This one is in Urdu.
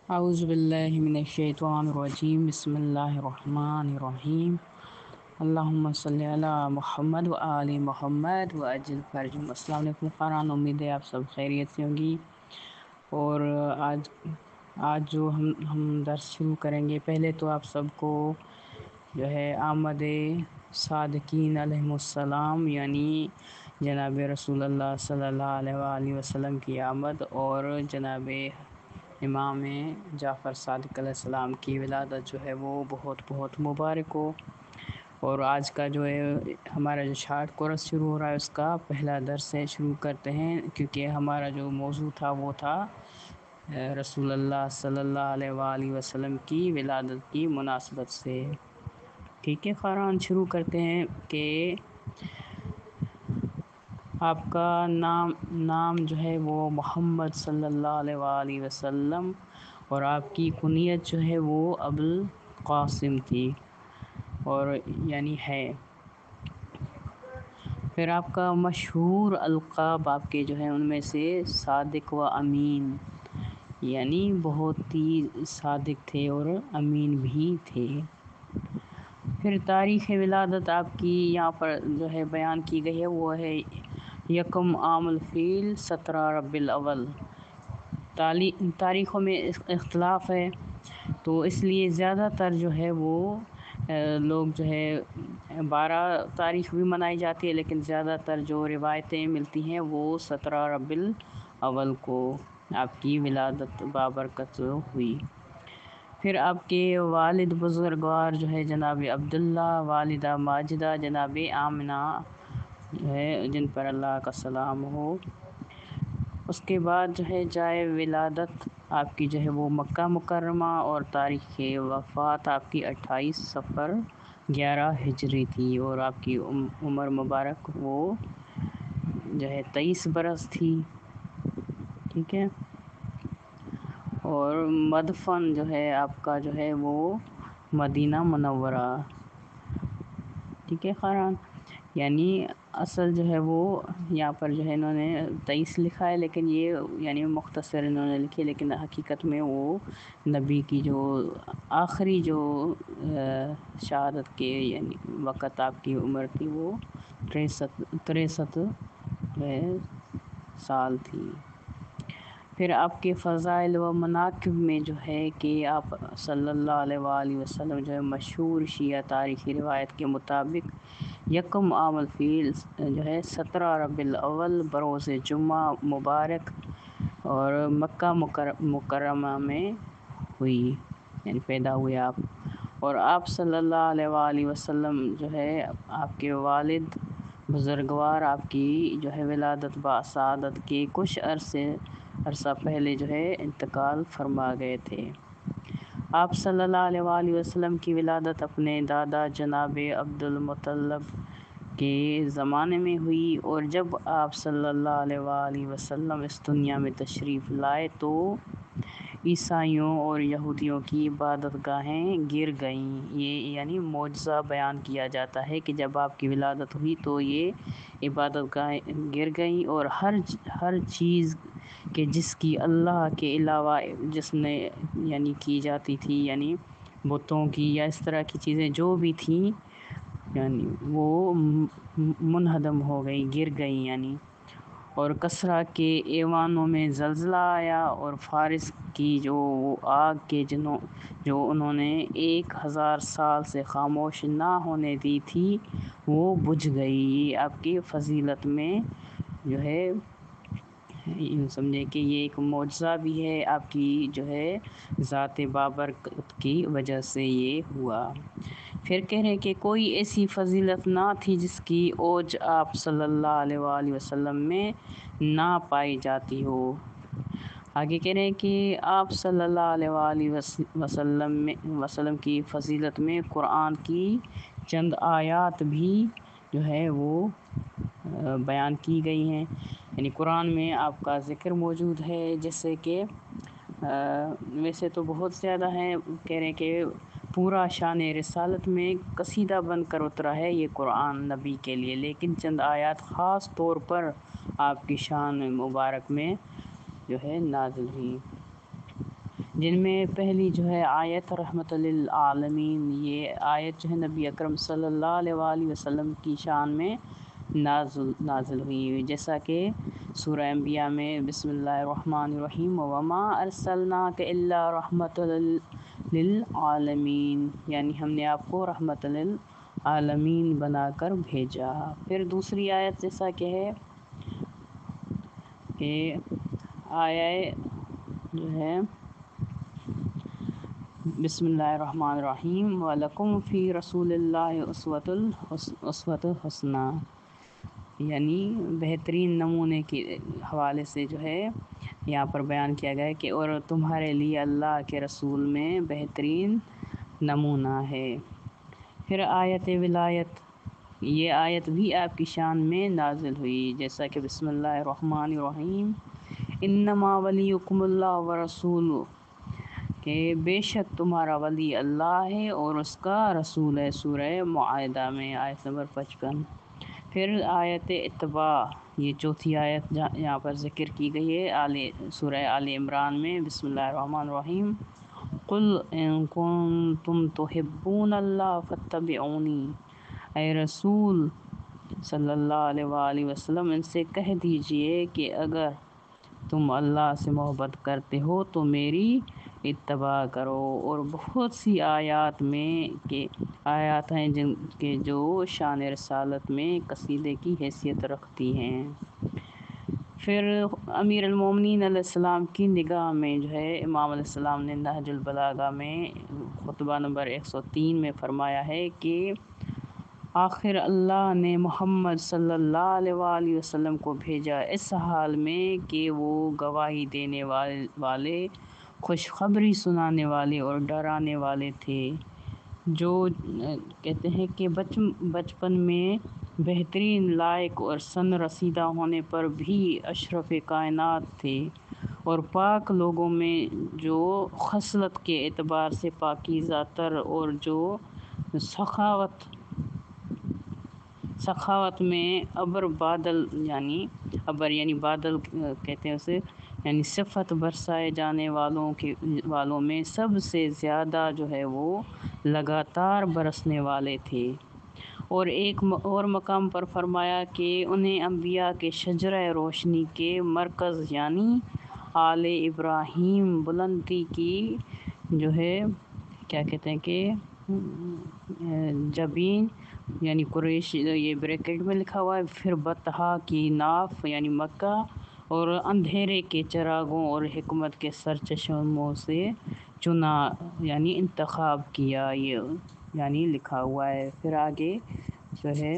اعوذ باللہ من الشیطان الرجیم بسم اللہ الرحمن الرحیم اللہم صلی علی محمد و آل محمد و اجل فرجم۔ السلام علیکم قرآن، امید ہے آپ سب خیریت سے ہوں گی۔ اور آج جو ہم درس شروع کریں گے، پہلے تو آپ سب کو جو ہے آمد صادقین علیہ السلام یعنی جناب رسول اللہ صلی اللہ علیہ وآلہ وسلم کی آمد اور جناب امام جعفر صادق علیہ السلام کی ولادت جو ہے وہ بہت بہت مبارک ہو۔ اور آج کا جو ہے ہمارا جو شارٹ کورس شروع ہو رہا ہے، اس کا پہلا درس سے شروع کرتے ہیں، کیونکہ ہمارا جو موضوع تھا وہ تھا رسول اللہ صلی اللہ علیہ وآلہ وسلم کی ولادت کی مناسبت سے۔ ٹھیک ہے خاران، شروع کرتے ہیں کہ آپ کا نام جو ہے وہ محمد صلی اللہ علیہ وآلہ وسلم اور آپ کی کنیت جو ہے وہ ابوالقاسم تھی اور یعنی ہے۔ پھر آپ کا مشہور القاب آپ کے جو ہیں ان میں سے صادق و امین، یعنی بہت ہی صادق تھے اور امین بھی تھے۔ پھر تاریخ ولادت آپ کی یہاں پر جو ہے بیان کی گئی ہے، وہ ہے یکم عام الفیل 17 ربیع الاول۔ تاریخوں میں اختلاف ہے، تو اس لیے زیادہ تر جو ہے وہ لوگ جو ہے 12 تاریخ بھی منائی جاتی ہے، لیکن زیادہ تر جو روایتیں ملتی ہیں وہ 17 ربیع الاول کو آپ کی ولادت بابرکت ہوئی۔ پھر آپ کے والد بزرگوار جو ہے جناب عبداللہ، والدہ ماجدہ جناب آمنہ جو ہے، جن پر اللہ کا سلام ہو۔ اس کے بعد جو ہے جائے ولادت آپ کی جو ہے وہ مکہ مکرمہ، اور تاریخ وفات آپ کی 28 صفر 11 ہجری تھی، اور آپ کی عمر مبارک وہ جو ہے 23 برس تھی۔ ٹھیک ہے، اور مدفن جو ہے آپ کا جو ہے وہ مدینہ منورہ۔ ٹھیک ہے خاران، یعنی اصل جو ہے وہ یہاں پر جو ہے انہوں نے 23 لکھا ہے، لیکن یہ یعنی مختصر انہوں نے لکھی، لیکن حقیقت میں وہ نبی کی جو آخری جو شہادت کے یعنی وقت آپ کی عمر تھی وہ 63 سال تھی۔ پھر آپ کے فضائل و مناقب میں جو ہے کہ آپ صلی اللہ علیہ وآلہ وسلم جو ہے مشہور شیعہ تاریخی روایت کے مطابق یکم عام الفیل جو ہے 17 ربیع الاول بروز جمعہ مبارک اور مکہ مکرمہ میں ہوئی، یعنی پیدا ہوئے آپ۔ اور آپ صلی اللہ علیہ وآلہ وسلم جو ہے آپ کے والد بزرگوار آپ کی جو ہے ولادت بسعادت کے کچھ عرصہ پہلے جو ہے انتقال فرما گئے تھے۔ آپ صلی اللہ علیہ وآلہ وسلم کی ولادت اپنے دادا جناب عبد المطلب کے زمانے میں ہوئی، اور جب آپ صلی اللہ علیہ وآلہ وسلم اس دنیا میں تشریف لائے تو عیسائیوں اور یہودیوں کی عبادت گاہیں گر گئیں۔ یہ یعنی معجزہ بیان کیا جاتا ہے کہ جب آپ کی ولادت ہوئی تو یہ عبادت گاہیں گر گئیں، اور ہر چیز کہ جس کی اللہ کے علاوہ جس نے یعنی کی جاتی تھی، یعنی بتوں کی یا اس طرح کی چیزیں جو بھی تھیں، یعنی وہ منہدم ہو گئی، گر گئیں یعنی۔ اور کسریٰ کے ایوانوں میں زلزلہ آیا، اور فارس کی جو وہ آگ کے جو انہوں نے 1000 سال سے خاموش نہ ہونے دی تھی وہ بجھ گئی۔ یہ آپ کی فضیلت میں جو ہے یوں سمجھے کہ یہ ایک معجزہ بھی ہے، آپ کی جو ہے ذات بابرکت کی وجہ سے یہ ہوا۔ پھر کہہ رہے کہ کوئی ایسی فضیلت نہ تھی جس کی اوج آپ صلی اللہ علیہ وآلہ وسلم میں نہ پائی جاتی ہو۔ آگے کہہ رہے ہیں کہ آپ صلی اللہ علیہ وآلہ وسلم کی فضیلت میں قرآن کی چند آیات بھی جو ہے وہ بیان کی گئی ہیں، یعنی قرآن میں آپ کا ذکر موجود ہے، جیسے کہ ویسے تو بہت زیادہ ہیں، کہہ رہے ہیں کہ پورا شان رسالت میں قصیدہ بن کر اترا ہے یہ قرآن نبی کے لیے، لیکن چند آیات خاص طور پر آپ کی شان مبارک میں جو ہے نازل ہوئی۔ جن میں پہلی جو ہے آیت رحمت للعالمین، یہ آیت جو ہے نبی اکرم صلی اللہ علیہ وآلہ وسلم کی شان میں نازل ہوئی، جیسا کہ سورہ انبیاء میں بسم اللہ الرحمن الرحیم وما ارسلناک الا رحمت للعالمین، یعنی ہم نے آپ کو رحمت للعالمین بنا کر بھیجا۔ پھر دوسری آیت جیسا کہ ہے کہ آیہ جو ہے بسم اللہ الرحمن الرحیم وَلَكُمْ فِي رَسُولِ اللَّهِ أُسْوَةٌ حَسَنَةٌ، یعنی بہترین نمونے کے حوالے سے جو ہے یہاں پر بیان کیا گیا ہے کہ اور تمہارے لیے اللہ کے رسول میں بہترین نمونہ ہے۔ پھر آیت ولایت، یہ آیت بھی آپ کی شان میں نازل ہوئی، جیسا کہ بسم اللہ الرحمن الرحیم انما ولیکم اللہ ورسولہ، کہ بے شک تمہارا ولی اللہ ہے اور اس کا رسول ہے، سورہ معاہدہ میں آیت نمبر 55۔ پھر آیت اتباع، یہ چوتھی آیت یہاں پر ذکر کی گئی ہے سورہ آل عمران میں، بسم اللہ الرحمن الرحیم قل ان کنتم تحبون اللہ فاتبعونی، اے رسول صلی اللہ علیہ وآلہ وسلم ان سے کہہ دیجئے کہ اگر تم اللہ سے محبت کرتے ہو تو میری اتباع کرو۔ اور بہت سی آیات ہیں جن کے جو شان رسالت میں قصیدے کی حیثیت رکھتی ہیں۔ پھر امیر المومنین علیہ السلام کی نگاہ میں جو ہے امام علیہ السلام نے نہج البلاغہ میں خطبہ نمبر 103 میں فرمایا ہے کہ آخر اللہ نے محمد صلی اللہ علیہ وآلہ وسلم کو بھیجا اس حال میں کہ وہ گواہی دینے والے، خوشخبری سنانے والے اور ڈرانے والے تھے، جو کہتے ہیں کہ بچپن میں بہترین لائق اور سن رسیدہ ہونے پر بھی اشرف کائنات تھے، اور پاک لوگوں میں جو خصلت کے اعتبار سے پاکیزہ تر اور جو سخاوت میں یعنی بادل کہتے ہیں اسے، یعنی صفت برسائے جانے والوں میں سب سے زیادہ جو ہے وہ لگاتار برسنے والے تھے۔ اور ایک اور مقام پر فرمایا کہ انہیں انبیاء کے شجرہ روشنی کے مرکز یعنی آل ابراہیم بلندی کی جو ہے کیا کہتے ہیں کہ جبین یعنی قریش، یہ بریکٹ میں لکھا ہوا ہے، پھر بطحا کی ناف یعنی مکہ، اور اندھیرے کے چراغوں اور حکمت کے سرچشموں سے چنا یعنی انتخاب کیا، یہ یعنی لکھا ہوا ہے۔ پھر آگے جو ہے